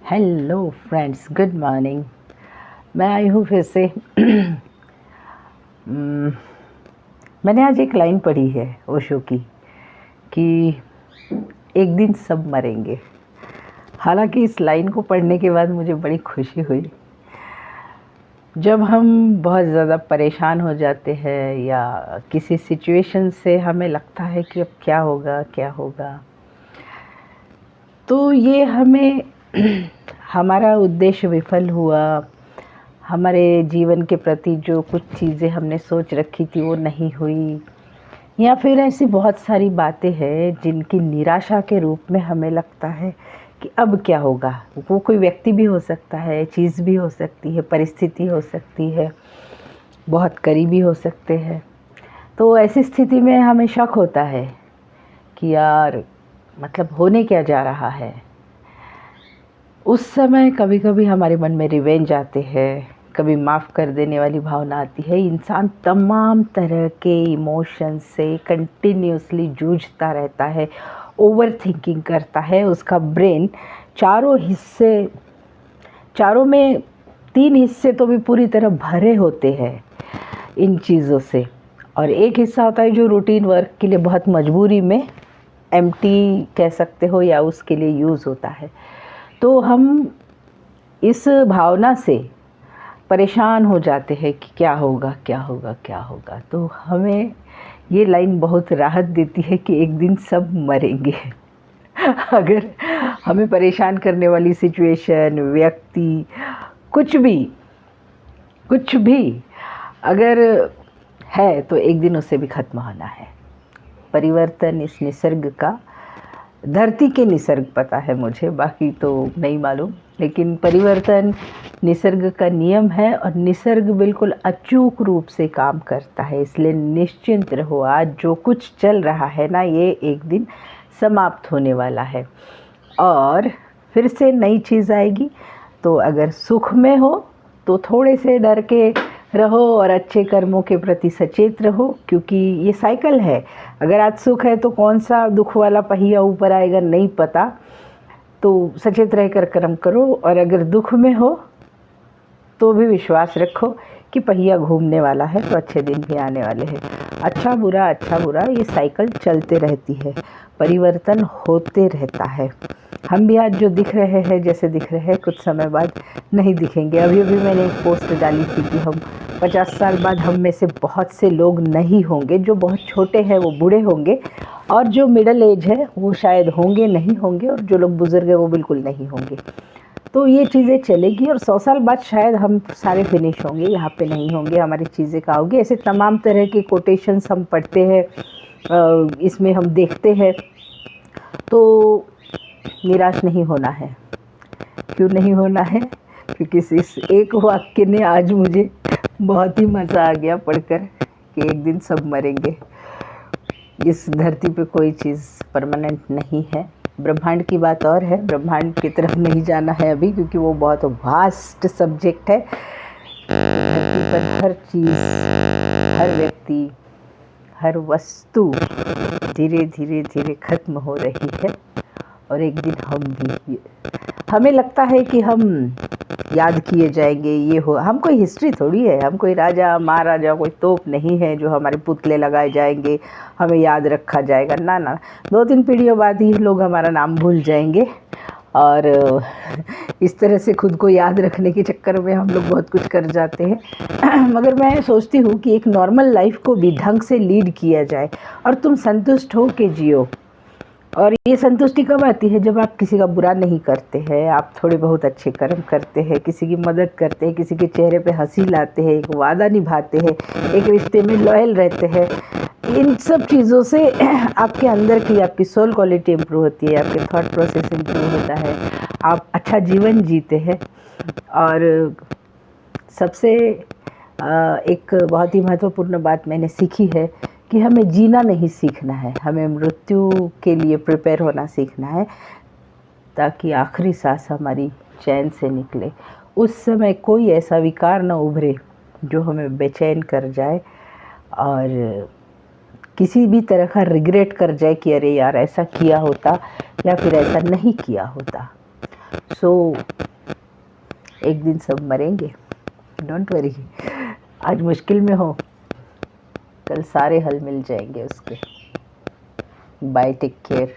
Hello friends, good morning. मैं आई हूँ फिर से। मैंने आज एक लाइन पढ़ी है ओशो की कि एक दिन सब मरेंगे। हालांकि इस लाइन को पढ़ने के बाद मुझे बड़ी खुशी हुई। जब हम बहुत ज़्यादा परेशान हो जाते हैं या किसी सिचुएशन से हमें लगता है कि अब क्या होगा क्या होगा, तो ये हमें हमारा उद्देश्य विफल हुआ, हमारे जीवन के प्रति जो कुछ चीज़ें हमने सोच रखी थी वो नहीं हुई, या फिर ऐसी बहुत सारी बातें हैं जिनकी निराशा के रूप में हमें लगता है कि अब क्या होगा। वो कोई व्यक्ति भी हो सकता है, चीज़ भी हो सकती है, परिस्थिति हो सकती है, बहुत करीबी हो सकते हैं। तो ऐसी स्थिति में हमें शक होता है कि यार मतलब होने क्या जा रहा है। उस समय कभी कभी हमारे मन में रिवेंज आते हैं, कभी माफ़ कर देने वाली भावना आती है। इंसान तमाम तरह के इमोशंस से कंटिन्यूसली जूझता रहता है, ओवर थिंकिंग करता है। उसका ब्रेन चारों में 3 हिस्से तो भी पूरी तरह भरे होते हैं इन चीज़ों से, और एक हिस्सा होता है जो रूटीन वर्क के लिए बहुत मजबूरी में एम्प्टी कह सकते हो या उसके लिए यूज़ होता है। तो हम इस भावना से परेशान हो जाते हैं कि क्या होगा क्या होगा क्या होगा। तो हमें ये लाइन बहुत राहत देती है कि एक दिन सब मरेंगे। अगर हमें परेशान करने वाली सिचुएशन, व्यक्ति, कुछ भी अगर है तो एक दिन उसे भी ख़त्म होना है। परिवर्तन इस निसर्ग का, धरती के निसर्ग पता है मुझे, बाकी तो नहीं मालूम, लेकिन परिवर्तन निसर्ग का नियम है और निसर्ग बिल्कुल अचूक रूप से काम करता है। इसलिए निश्चिंत रहो, आज जो कुछ चल रहा है ना, ये एक दिन समाप्त होने वाला है और फिर से नई चीज़ आएगी। तो अगर सुख में हो तो थोड़े से डर के रहो और अच्छे कर्मों के प्रति सचेत रहो, क्योंकि ये साइकिल है। अगर आज सुख है तो कौन सा दुख वाला पहिया ऊपर आएगा नहीं पता, तो सचेत रहकर कर्म करो। और अगर दुख में हो तो भी विश्वास रखो कि पहिया घूमने वाला है, तो अच्छे दिन भी आने वाले हैं। अच्छा बुरा ये साइकिल चलते रहती है, परिवर्तन होते रहता है। हम भी आज जो दिख रहे हैं, जैसे दिख रहे हैं, कुछ समय बाद नहीं दिखेंगे। अभी मैंने एक पोस्ट डाली थी कि हम 50 साल बाद हम में से बहुत से लोग नहीं होंगे। जो बहुत छोटे हैं वो बूढ़े होंगे, और जो मिडिल एज है वो शायद होंगे नहीं होंगे, और जो लोग बुज़ुर्ग हैं वो बिल्कुल नहीं होंगे। तो ये चीज़ें चलेगी और 100 साल बाद शायद हम सारे फिनिश होंगे, यहाँ पे नहीं होंगे, हमारी चीज़ें कहाँ होंगी। ऐसे तमाम तरह के कोटेशंस हम पढ़ते हैं, इसमें हम देखते हैं। तो निराश नहीं होना है। क्यों नहीं होना है? क्योंकि इस एक वाक्य ने आज मुझे बहुत ही मज़ा आ गया पढ़कर कि एक दिन सब मरेंगे। इस धरती पे कोई चीज़ परमानेंट नहीं है। ब्रह्मांड की बात और है, ब्रह्मांड की तरफ नहीं जाना है अभी, क्योंकि वो बहुत वास्ट सब्जेक्ट है। धरती पर हर चीज़, हर व्यक्ति, हर वस्तु धीरे धीरे ख़त्म हो रही है, और एक दिन हम भी, हमें लगता है कि हम याद किए जाएंगे। ये हो, हम कोई हिस्ट्री थोड़ी है, हम कोई राजा महाराजा, कोई तोप नहीं है जो हमारे पुतले लगाए जाएंगे, हमें याद रखा जाएगा। ना, 2-3 पीढ़ियों बाद ही लोग हमारा नाम भूल जाएंगे। और इस तरह से खुद को याद रखने के चक्कर में हम लोग बहुत कुछ कर जाते हैं। मगर मैं सोचती हूँ कि एक नॉर्मल लाइफ को भी ढंग से लीड किया जाए और तुम संतुष्ट हो के जियो। और ये संतुष्टि कब आती है? जब आप किसी का बुरा नहीं करते हैं, आप थोड़े बहुत अच्छे कर्म करते हैं, किसी की मदद करते हैं, किसी के चेहरे पे हंसी लाते हैं, एक वादा निभाते हैं, एक रिश्ते में लॉयल रहते हैं। इन सब चीज़ों से आपके अंदर की, आपकी सोल क्वालिटी इम्प्रूव होती है, आपके थॉट प्रोसेस इम्प्रूव होता है, आप अच्छा जीवन जीते हैं। और सबसे एक बहुत ही महत्वपूर्ण बात मैंने सीखी है कि हमें जीना नहीं सीखना है, हमें मृत्यु के लिए प्रिपेयर होना सीखना है, ताकि आखिरी सांस हमारी चैन से निकले। उस समय कोई ऐसा विकार न उभरे जो हमें बेचैन कर जाए और किसी भी तरह का रिग्रेट कर जाए कि अरे यार ऐसा किया होता या फिर ऐसा नहीं किया होता। सो एक दिन सब मरेंगे, डोंट वरी। आज मुश्किल में हो, कल सारे हल मिल जाएंगे उसके। Bye, take care.